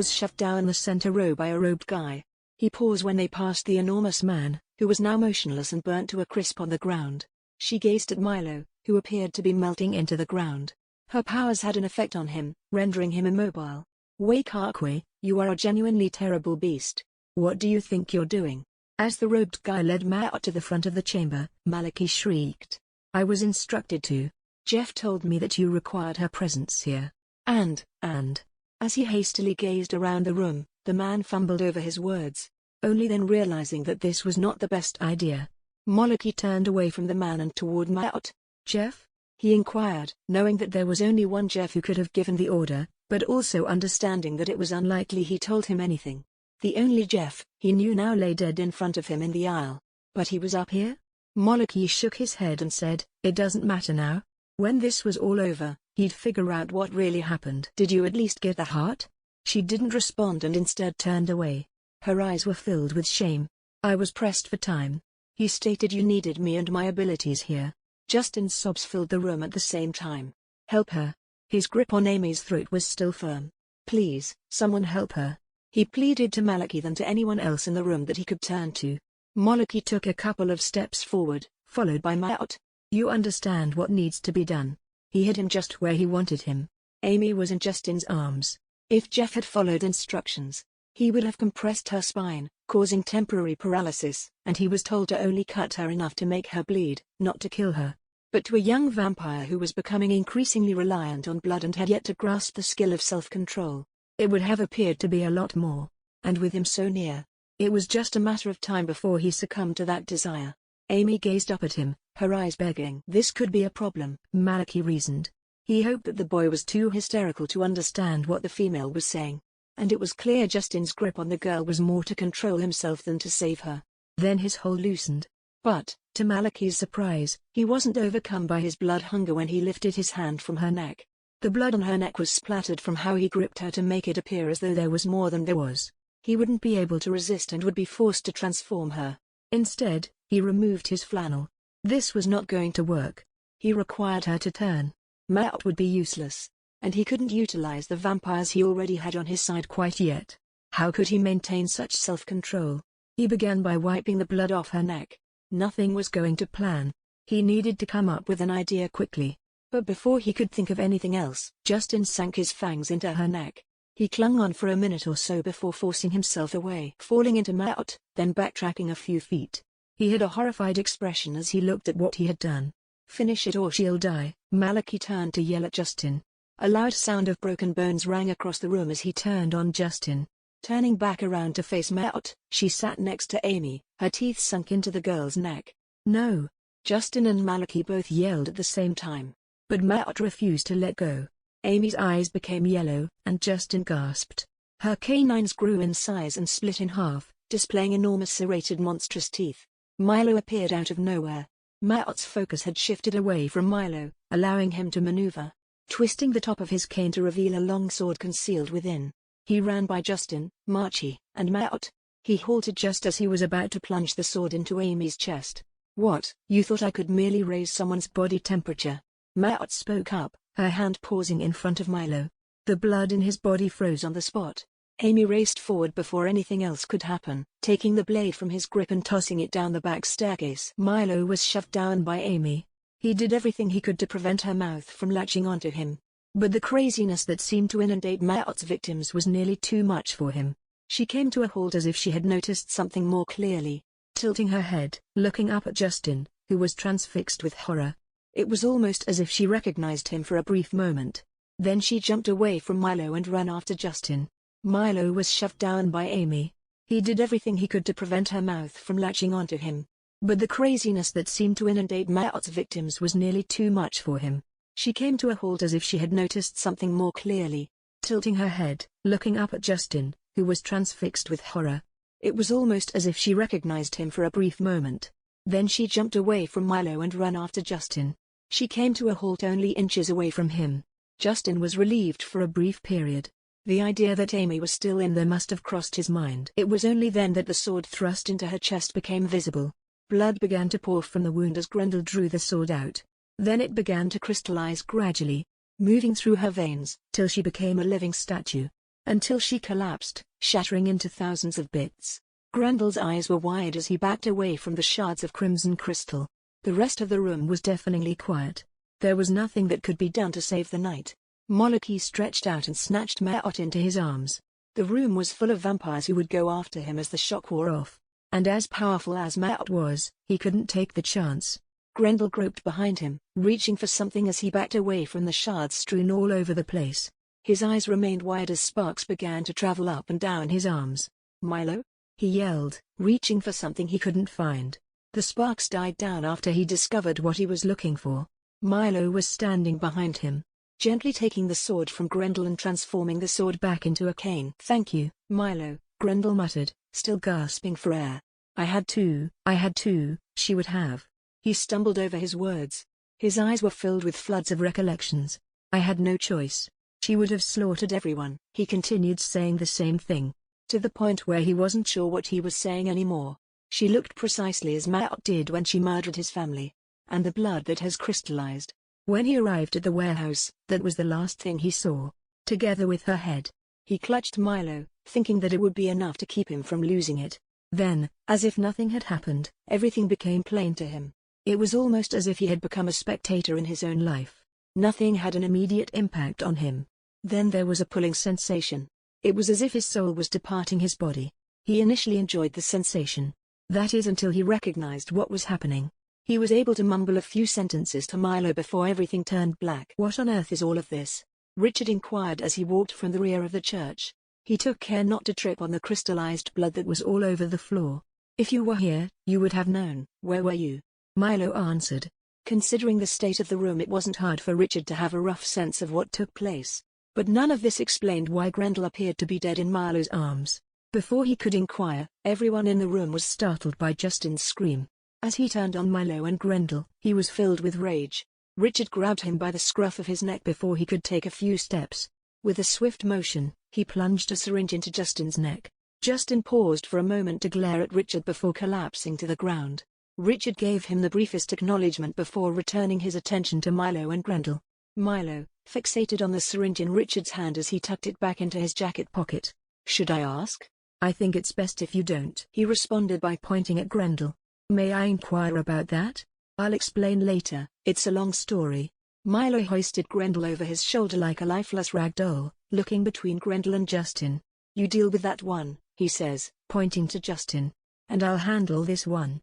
was shoved down the center row by a robed guy. He paused when they passed the enormous man, who was now motionless and burnt to a crisp on the ground. She gazed at Milo, who appeared to be melting into the ground. Her powers had an effect on him, rendering him immobile. Kaw-Sekhmu, you are a genuinely terrible beast. What do you think you're doing? As the robed guy led Mao to the front of the chamber, Maliki shrieked. I was instructed to. Jeff told me that you required her presence here. And. As he hastily gazed around the room, the man fumbled over his words, only then realizing that this was not the best idea. Maliki turned away from the man and toward Mao. Jeff? He inquired, knowing that there was only one Jeff who could have given the order, but also understanding that it was unlikely he told him anything. The only Jeff he knew now lay dead in front of him in the aisle. But he was up here? Maliki shook his head and said, it doesn't matter now. When this was all over, he'd figure out what really happened. Did you at least get the heart? She didn't respond and instead turned away. Her eyes were filled with shame. I was pressed for time. He stated you needed me and my abilities here. Justin's sobs filled the room at the same time. Help her. His grip on Amy's throat was still firm. Please, someone help her. He pleaded to Maliki than to anyone else in the room that he could turn to. Maliki took a couple of steps forward, followed by Mao. You understand what needs to be done. He hid him just where he wanted him. Amy was in Justin's arms. If Jeff had followed instructions, he would have compressed her spine, causing temporary paralysis, and he was told to only cut her enough to make her bleed, not to kill her. But to a young vampire who was becoming increasingly reliant on blood and had yet to grasp the skill of self-control, it would have appeared to be a lot more. And with him so near, it was just a matter of time before he succumbed to that desire. Amy gazed up at him, her eyes begging. This could be a problem, Maliki reasoned. He hoped that the boy was too hysterical to understand what the female was saying. And it was clear Justin's grip on the girl was more to control himself than to save her. Then his hold loosened. But, to Maliki's surprise, he wasn't overcome by his blood hunger when he lifted his hand from her neck. The blood on her neck was splattered from how he gripped her to make it appear as though there was more than there was. He wouldn't be able to resist and would be forced to transform her. Instead, he removed his flannel. This was not going to work. He required her to turn. Mao would be useless, and he couldn't utilize the vampires he already had on his side quite yet. How could he maintain such self-control? He began by wiping the blood off her neck. Nothing was going to plan. He needed to come up with an idea quickly. But before he could think of anything else, Justin sank his fangs into her neck. He clung on for a minute or so before forcing himself away, falling into Mao, then backtracking a few feet. He had a horrified expression as he looked at what he had done. Finish it or she'll die. Maliki turned to yell at Justin. A loud sound of broken bones rang across the room as he turned on Justin. Turning back around to face Mao, she sat next to Amy, her teeth sunk into the girl's neck. No! Justin and Maliki both yelled at the same time. But Mao refused to let go. Amy's eyes became yellow, and Justin gasped. Her canines grew in size and split in half, displaying enormous serrated monstrous teeth. Milo appeared out of nowhere. Mao's focus had shifted away from Milo, allowing him to maneuver, twisting the top of his cane to reveal a long sword concealed within. He ran by Justin, Marchie, and Mao. He halted just as he was about to plunge the sword into Amy's chest. What? You thought I could merely raise someone's body temperature? Mao spoke up, her hand pausing in front of Milo. The blood in his body froze on the spot. Amy raced forward before anything else could happen, taking the blade from his grip and tossing it down the back staircase. Milo was shoved down by Amy. He did everything he could to prevent her mouth from latching onto him. But the craziness that seemed to inundate Mao's victims was nearly too much for him. She came to a halt as if she had noticed something more clearly, tilting her head, looking up at Justin, who was transfixed with horror. It was almost as if she recognized him for a brief moment. Then she jumped away from Milo and ran after Justin. Milo was shoved down by Amy. He did everything he could to prevent her mouth from latching onto him. But the craziness that seemed to inundate Mao's victims was nearly too much for him. She came to a halt as if she had noticed something more clearly, tilting her head, looking up at Justin, who was transfixed with horror. It was almost as if she recognized him for a brief moment. Then she jumped away from Milo and ran after Justin. She came to a halt only inches away from him. Justin was relieved for a brief period. The idea that Amy was still in there must have crossed his mind. It was only then that the sword thrust into her chest became visible. Blood began to pour from the wound as Grendel drew the sword out. Then it began to crystallize gradually, moving through her veins, till she became a living statue. until she collapsed, shattering into thousands of bits. Grendel's eyes were wide as he backed away from the shards of crimson crystal. The rest of the room was deafeningly quiet. There was nothing that could be done to save the night. Moloch stretched out and snatched Maot into his arms. The room was full of vampires who would go after him as the shock wore off. And as powerful as Maot was, he couldn't take the chance. Grendel groped behind him, reaching for something as he backed away from the shards strewn all over the place. His eyes remained wide as sparks began to travel up and down his arms. "Milo?" he yelled, reaching for something he couldn't find. The sparks died down after he discovered what he was looking for. Milo was standing behind him, gently taking the sword from Grendel and transforming the sword back into a cane. "Thank you, Milo," Grendel muttered, still gasping for air. I had to, she would have." He stumbled over his words. His eyes were filled with floods of recollections. "I had no choice. She would have slaughtered everyone." He continued saying the same thing, to the point where he wasn't sure what he was saying anymore. "She looked precisely as Maot did when she murdered his family. And the blood that has crystallized." When he arrived at the warehouse, that was the last thing he saw, together with her head. He clutched Milo, thinking that it would be enough to keep him from losing it. Then, as if nothing had happened, everything became plain to him. It was almost as if he had become a spectator in his own life. Nothing had an immediate impact on him. Then there was a pulling sensation. It was as if his soul was departing his body. He initially enjoyed the sensation. That is until he recognized what was happening. He was able to mumble a few sentences to Milo before everything turned black. "What on earth is all of this?" Richard inquired as he walked from the rear of the church. He took care not to trip on the crystallized blood that was all over the floor. "If you were here, you would have known." "Where were you?" Milo answered. Considering the state of the room, it wasn't hard for Richard to have a rough sense of what took place. But none of this explained why Grendel appeared to be dead in Milo's arms. Before he could inquire, everyone in the room was startled by Justin's scream. As he turned on Milo and Grendel, he was filled with rage. Richard grabbed him by the scruff of his neck before he could take a few steps. With a swift motion, he plunged a syringe into Justin's neck. Justin paused for a moment to glare at Richard before collapsing to the ground. Richard gave him the briefest acknowledgement before returning his attention to Milo and Grendel. Milo, fixated on the syringe in Richard's hand as he tucked it back into his jacket pocket. "Should I ask?" "I think it's best if you don't," he responded by pointing at Grendel. "May I inquire about that?" "I'll explain later, it's a long story." Milo hoisted Grendel over his shoulder like a lifeless rag doll, looking between Grendel and Justin. "You deal with that one," he says, pointing to Justin. "And I'll handle this one."